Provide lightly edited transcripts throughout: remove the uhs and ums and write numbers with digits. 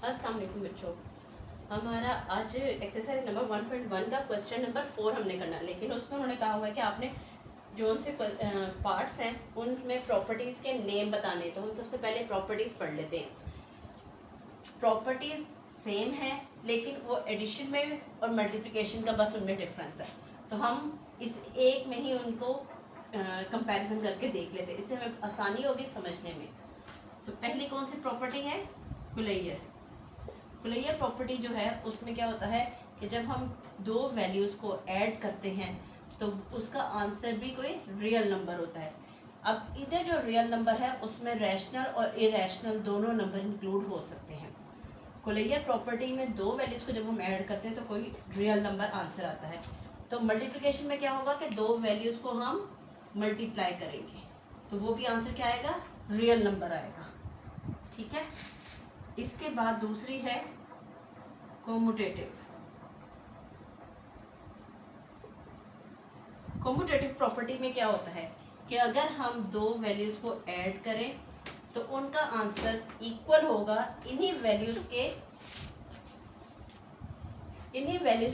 अस्सलाम वालेकुम बच्चों। हमारा आज एक्सरसाइज नंबर 1.1 का क्वेश्चन नंबर 4 हमने करना है, लेकिन उसमें उन्होंने कहा हुआ है कि आपने जो से पार्ट्स हैं उनमें प्रॉपर्टीज़ के नेम बताने। तो हम सबसे पहले प्रॉपर्टीज़ पढ़ लेते हैं। प्रॉपर्टीज़ सेम है लेकिन वो एडिशन में और मल्टीप्लिकेशन का बस उनमें डिफरेंस है। तो हम इस एक में ही उनको कंपैरिजन करके देख लेते हैं, इससे हमें आसानी होगी समझने में। तो पहली कौन सी प्रॉपर्टी है? कुलैयर। कुलैयर प्रॉपर्टी जो है उसमें क्या होता है कि जब हम दो वैल्यूज़ को ऐड करते हैं तो उसका आंसर भी कोई रियल नंबर होता है। अब इधर जो रियल नंबर है उसमें रैशनल और इरेशनल दोनों नंबर इंक्लूड हो सकते हैं। कुलैयर प्रॉपर्टी में दो वैल्यूज़ को जब हम ऐड करते हैं तो कोई रियल नंबर आंसर आता है। तो मल्टीप्लिकेशन में क्या होगा कि दो वैल्यूज़ को हम मल्टीप्लाई करेंगे तो वो भी आंसर क्या आएगा? रियल नंबर आएगा। ठीक है। इसके बाद दूसरी है कोमुटेटिव। कोमुटेटिव प्रॉपर्टी में क्या होता है कि अगर हम दो वैल्यूज़ को ऐड करें तो उनका आंसर इक्वल होगा इन्हीं वैल्यूज़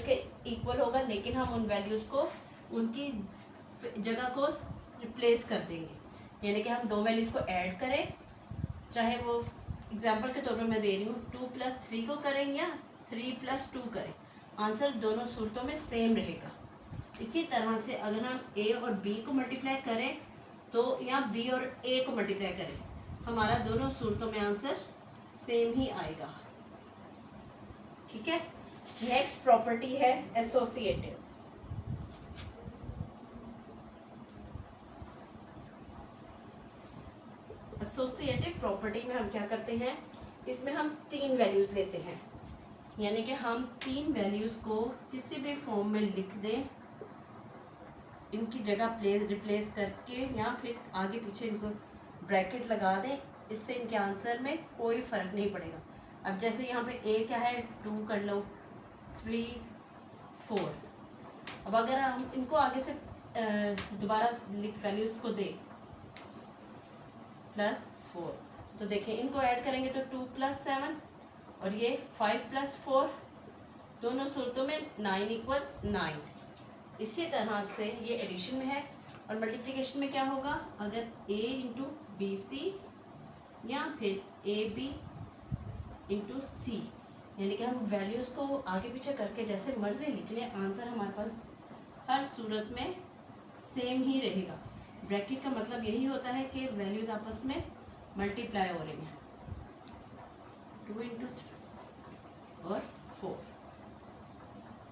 के इक्वल होगा, लेकिन हम उन वैल्यूज़ को उनकी जगह को रिप्लेस कर देंगे। यानी कि हम दो वैल्यूज़ को ऐड करें, चाहे वो एग्जाम्पल के तौर पर मैं दे रही हूँ 2 + 3 को करें या 3 + 2 करें, आंसर दोनों सूरतों में सेम रहेगा। इसी तरह से अगर हम a और b को मल्टीप्लाई करें तो या b और a को मल्टीप्लाई करें, हमारा दोनों सूरतों में आंसर सेम ही आएगा। ठीक है। नेक्स्ट प्रॉपर्टी है एसोसिएटिव। एसोसिएटिव प्रॉपर्टी में हम क्या करते हैं, इसमें हम तीन वैल्यूज़ लेते हैं, यानी कि हम तीन वैल्यूज़ को किसी भी फॉर्म में लिख दें, इनकी जगह रिप्लेस करके या फिर आगे पीछे इनको ब्रैकेट लगा दें, इससे इनके आंसर में कोई फ़र्क नहीं पड़ेगा। अब जैसे यहाँ पे a क्या है 2 कर लो, 3 4। अब अगर हम इनको आगे से दोबारा वैल्यूज़ को दें +4, तो देखें इनको ऐड करेंगे तो 2 + 7 और ये 5 + 4, दोनों सूरतों में 9 = 9। इसी तरह से ये एडिशन में है और मल्टीप्लिकेशन में क्या होगा, अगर a × bc या फिर ab × c, यानी कि हम वैल्यूज़ को आगे पीछे करके जैसे मर्जी लिख लें, आंसर हमारे पास हर सूरत में सेम ही रहेगा। ब्रैकेट का मतलब यही होता है कि वैल्यूज़ आपस में मल्टीप्लाई हो रही हैं। 2 × 3 और 4,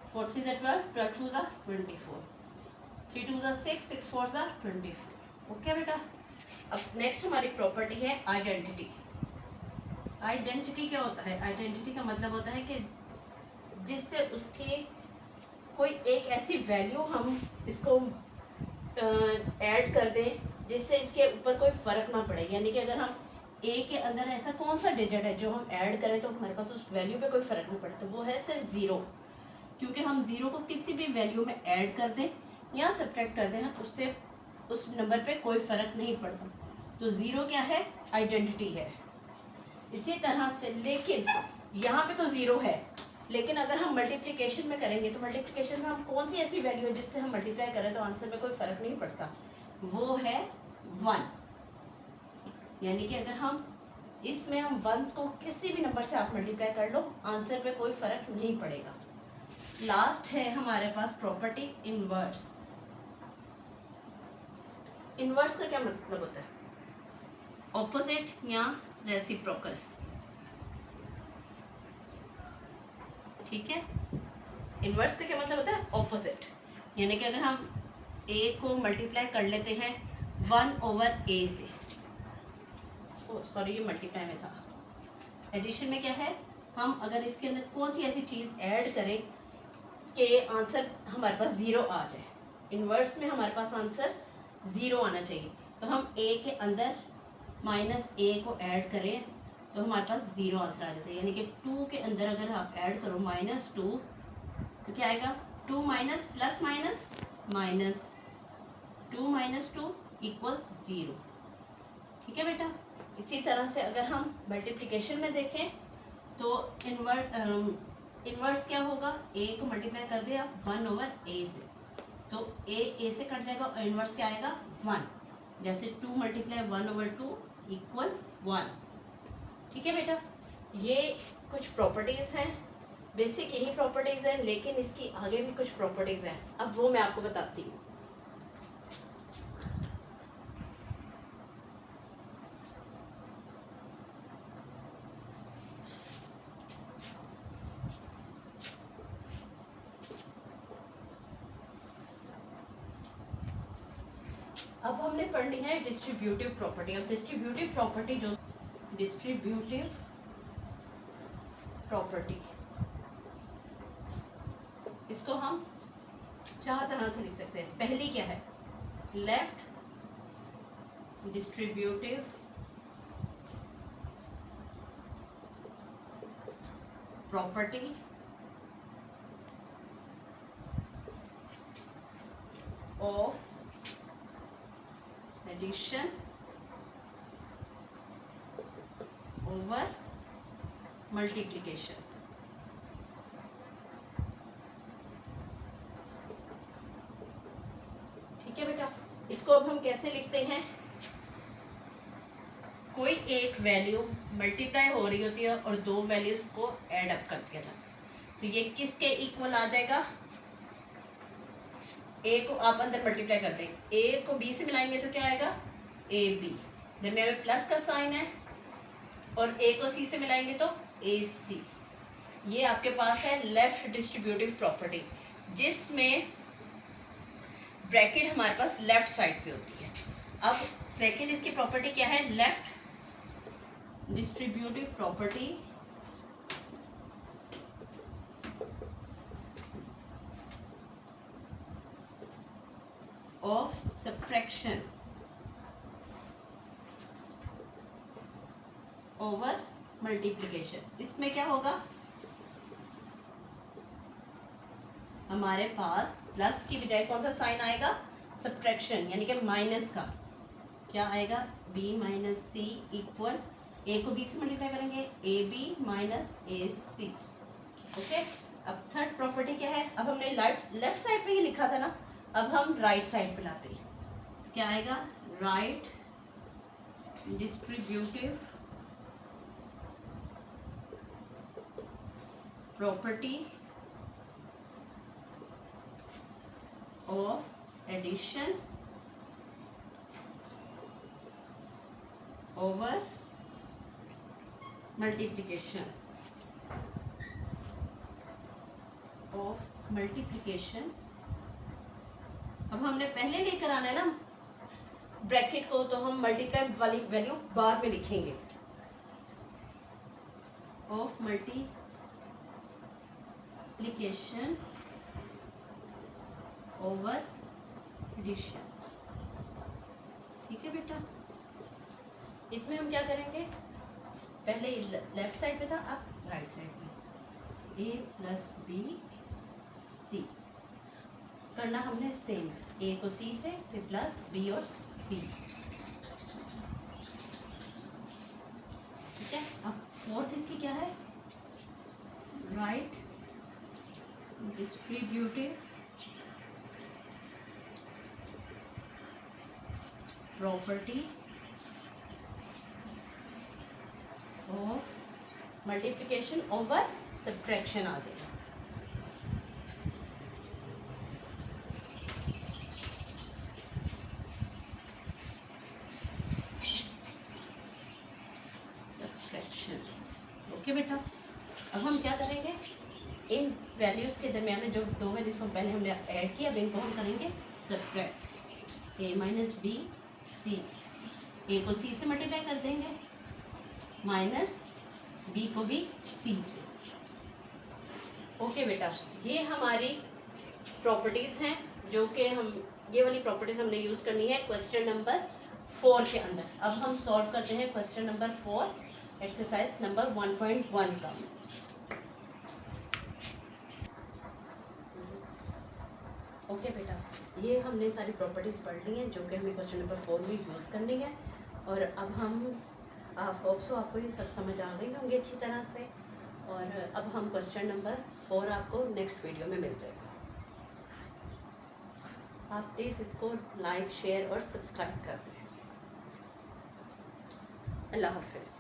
4 3 = 12, 12 2 = 24, 3 2 = 6, 6 4 = 24। ओके बेटा। अब नेक्स्ट हमारी प्रॉपर्टी है आइडेंटिटी। आइडेंटिटी क्या होता है? आइडेंटिटी का मतलब होता है कि जिससे उसकी कोई एक ऐसी वैल्यू हम इसको ऐड कर दें जिससे इसके ऊपर कोई फ़र्क ना पड़े। यानी कि अगर हम a के अंदर ऐसा कौन सा डिजिट है जो हम ऐड करें तो हमारे पास उस वैल्यू पे कोई फ़र्क नहीं पड़ता, वो है सिर्फ 0। क्योंकि हम 0 को किसी भी वैल्यू में ऐड कर दें या सब्ट्रैक्ट कर दें, उससे उस नंबर पे कोई फ़र्क नहीं पड़ता। तो 0 क्या है? आइडेंटिटी है। इसी तरह से लेकिन यहाँ पे तो 0 है, लेकिन अगर हम मल्टीप्लिकेशन में करेंगे तो मल्टीप्लिकेशन में हम कौन सी ऐसी वैल्यू है जिससे हम मल्टीप्लाई करें तो आंसर में कोई फ़र्क नहीं पड़ता, वो है 1। यानी कि अगर हम इसमें हम 1 को किसी भी नंबर से आप मल्टीप्लाई कर लो, आंसर पे कोई फ़र्क नहीं पड़ेगा। लास्ट है हमारे पास प्रॉपर्टी इनवर्स। इनवर्स का क्या मतलब होता है? ऑपोजिट या रेसिप्रोकल। ठीक है। इनवर्स का क्या मतलब होता है? ऑपोजिट। यानी कि अगर हम a को मल्टीप्लाई कर लेते हैं 1/a से, सॉरी ये मल्टीप्लाई में था, एडिशन में क्या है, हम अगर इसके अंदर कौन सी ऐसी चीज़ ऐड करें कि आंसर हमारे पास 0 आ जाए। इनवर्स में हमारे पास आंसर 0 आना चाहिए, तो हम a के अंदर -a को ऐड करें तो हमारे पास 0 आंसर आ जाता है। यानी कि 2 के अंदर अगर आप ऐड करो -2 तो क्या आएगा? 2 माइनस प्लस माइनस माइनस 2 - 2 = 0। ठीक है बेटा। इसी तरह से अगर हम मल्टीप्लिकेशन में देखें तो इन्वर्स क्या होगा, ए को मल्टीप्लाई कर दिया 1/a से, तो ए से कट जाएगा और इन्वर्स क्या आएगा 1। जैसे 2 मल्टीप्लाई 1/2 इक्वल 1। ठीक है बेटा, ये कुछ प्रॉपर्टीज़ हैं, बेसिक यही प्रॉपर्टीज़ हैं, लेकिन इसकी आगे भी कुछ प्रॉपर्टीज़ हैं, अब वो मैं आपको बताती हूँ। अब हमने पढ़नी है डिस्ट्रीब्यूटिव प्रॉपर्टी। अब डिस्ट्रीब्यूटिव प्रॉपर्टी जो डिस्ट्रीब्यूटिव प्रॉपर्टी, इसको हम 4 तरह से लिख सकते हैं। पहली क्या है, left distributive property of addition over multiplication. ठीक है बेटा, इसको अब हम कैसे लिखते हैं, कोई एक वैल्यू मल्टीप्लाई हो रही होती है और 2 वैल्यूज को ऐड अप कर दिया जाता है, तो ये किसके इक्वल आ जाएगा, ए को आप अंदर मल्टीप्लाई कर देंगे, ए को बी से मिलाएंगे तो क्या आएगा ए बी, दरम्यान में प्लस का साइन है, और ए को सी से मिलाएंगे तो ए सी। ये आपके पास है लेफ्ट डिस्ट्रीब्यूटिव प्रॉपर्टी, जिसमें ब्रैकेट हमारे पास लेफ्ट साइड पे होती है। अब सेकेंड इसकी प्रॉपर्टी क्या है, left distributive property of subtraction over multiplication. इसमें क्या होगा, हमारे पास प्लस की बजाय कौन सा साइन आएगा, सब्ट्रैक्शन, यानी कि माइनस का। क्या आएगा, b minus C equal, A को b से मल्टीप्लाई करेंगे A B minus A C. Okay, अब थर्ड प्रॉपर्टी क्या है, अब हमने लेफ्ट साइड पे ही लिखा था ना, अब हम राइट साइड पे लाते हैं, तो क्या आएगा, right distributive property of addition over multiplication of multiplication. अब हमने पहले लेकर आना है ना ब्रैकेट को, तो हम मल्टीप्लाई वाली वैल्यू बाद में लिखेंगे, ऑफ मल्टीप्लिकेशन ओवर एडिशन। ठीक है बेटा, इसमें हम क्या करेंगे, पहले लेफ्ट साइड पे था, अब राइट साइड पे, ए प्लस बी सी करना हमने सेम, ए को सी से, फिर प्लस बी और सी। ठीक है, अब फोर्थ इसकी क्या है, right distributive property of multiplication over subtraction आ जाएगा। सब्ट्रैक्शन, ओके बेटा, अब हम क्या करेंगे, इन वैल्यूज़ के दरमियान में जो 2 वैल्यूज़ को पहले हमने ऐड किया, अब इनको हम करेंगे सब्ट्रैक्ट, ए माइनस बी सी, ए को सी से मल्टीप्लाई कर देंगे माइनस बी को भी सी से। ओके बेटा, ये हमारी प्रॉपर्टीज़ हैं जो कि हम, ये वाली प्रॉपर्टीज़ हमने यूज़ करनी है क्वेश्चन नंबर 4 के अंदर। अब हम सॉल्व करते हैं क्वेश्चन नंबर 4 एक्सरसाइज नंबर 1.1 का। ओके बेटा, ये हमने सारी प्रॉपर्टीज़ पढ़ ली हैं जो कि हमें क्वेश्चन नंबर 4 में यूज़ करनी है, और अब हम होप सो आपको ये सब समझ आ गई होंगी अच्छी तरह से। और अब हम क्वेश्चन नंबर 4 आपको नेक्स्ट वीडियो में मिल जाएगा। आप प्लीज़ इसको लाइक शेयर और सब्सक्राइब कर दें। अल्लाह हाफिज़।